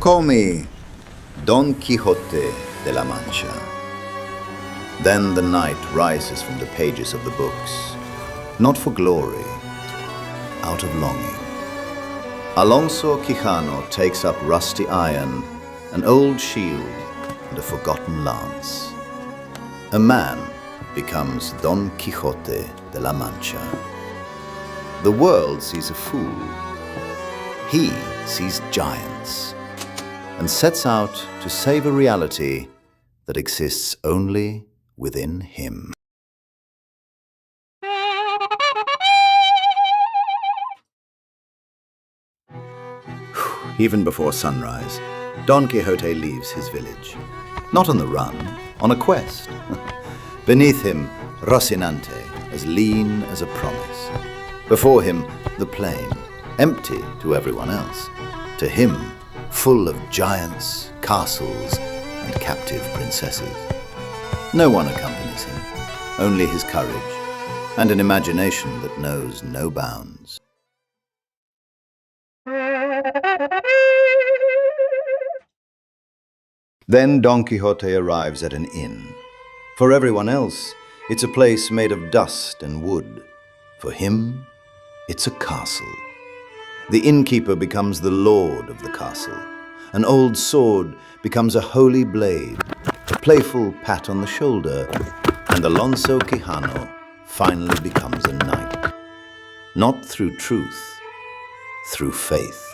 Call me Don Quixote de la Mancha. Then the knight rises from the pages of the books, not for glory, out of longing. Alonso Quijano takes up rusty iron, an old shield, and a forgotten lance. A man becomes Don Quixote de la Mancha. The world sees a fool. He sees giants and sets out to save a reality that exists only within him. Even before sunrise, Don Quixote leaves his village. Not on the run, on a quest. Beneath him, Rocinante, as lean as a promise. Before him, the plain, empty to everyone else. To him, full of giants, castles, and captive princesses. No one accompanies him, only his courage, and an imagination that knows no bounds. Then Don Quixote arrives at an inn. For everyone else, it's a place made of dust and wood. For him, it's a castle. The innkeeper becomes the lord of the castle. An old sword becomes a holy blade, a playful pat on the shoulder, and Alonso Quijano finally becomes a knight. Not through truth, through faith.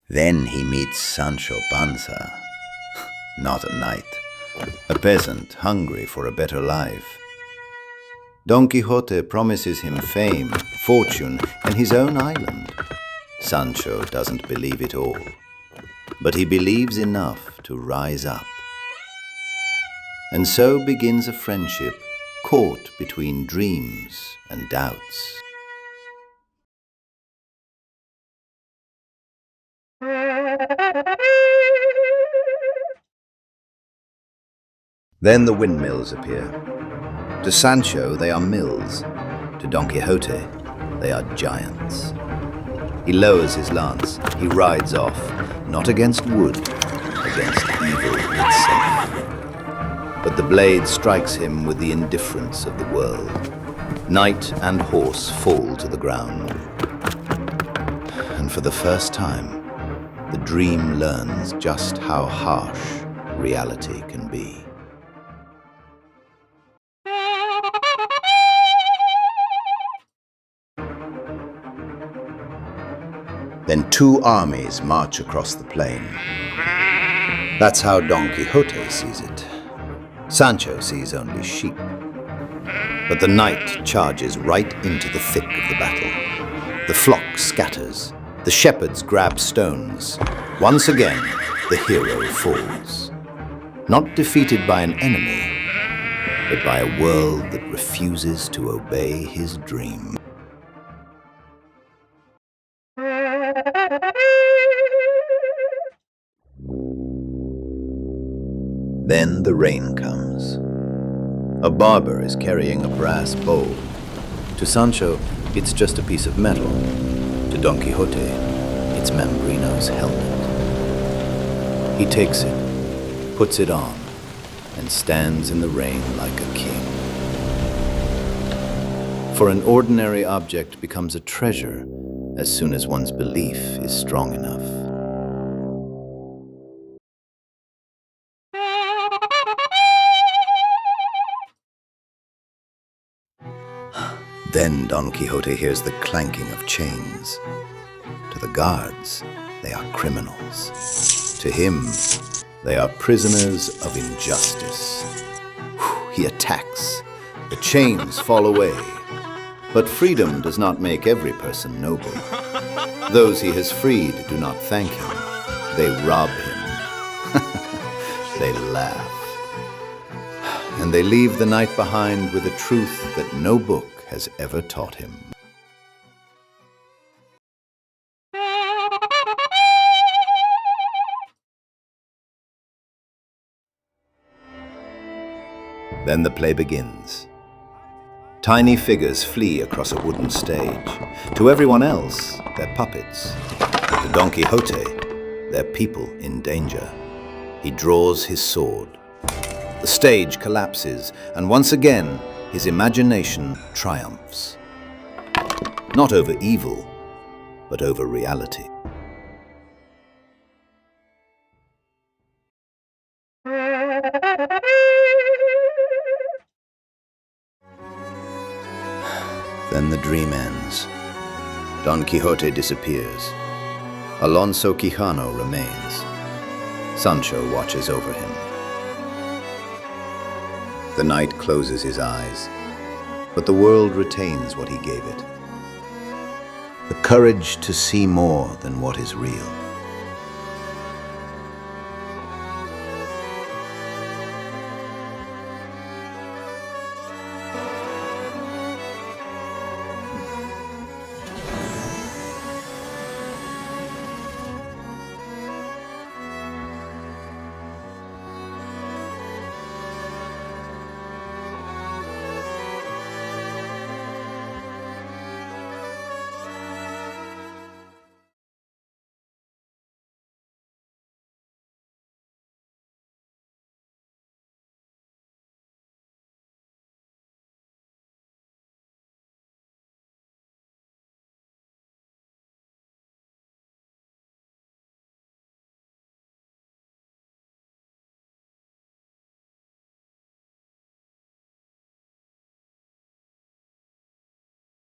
Then he meets Sancho Panza. Not a knight, a peasant hungry for a better life. Don Quixote promises him fame, fortune, and his own island. Sancho doesn't believe it all, but he believes enough to rise up. And so begins a friendship caught between dreams and doubts. Then the windmills appear. To Sancho, they are mills. To Don Quixote, they are giants. He lowers his lance. He rides off, not against wood, against evil itself. But the blade strikes him with the indifference of the world. Knight and horse fall to the ground. And for the first time, the dream learns just how harsh reality can be. Then two armies march across the plain. That's how Don Quixote sees it. Sancho sees only sheep. But the knight charges right into the thick of the battle. The flock scatters. The shepherds grab stones. Once again, the hero falls. Not defeated by an enemy, but by a world that refuses to obey his dream. Then the rain comes. A barber is carrying a brass bowl. To Sancho, it's just a piece of metal. To Don Quixote, it's Mambrino's helmet. He takes it, puts it on, and stands in the rain like a king. For an ordinary object becomes a treasure as soon as one's belief is strong enough. Then Don Quixote hears the clanking of chains. To the guards, they are criminals. To him, they are prisoners of injustice. He attacks. The chains fall away. But freedom does not make every person noble. Those he has freed do not thank him. They rob him. They laugh. And they leave the knight behind with a truth that no book has ever taught him. Then the play begins. Tiny figures flee across a wooden stage. To everyone else, they're puppets. To Don Quixote, they're people in danger. He draws his sword. The stage collapses, and once again, his imagination triumphs. Not over evil, but over reality. Then the dream ends. Don Quixote disappears. Alonso Quijano remains. Sancho watches over him. The knight closes his eyes, but the world retains what he gave it. The courage to see more than what is real.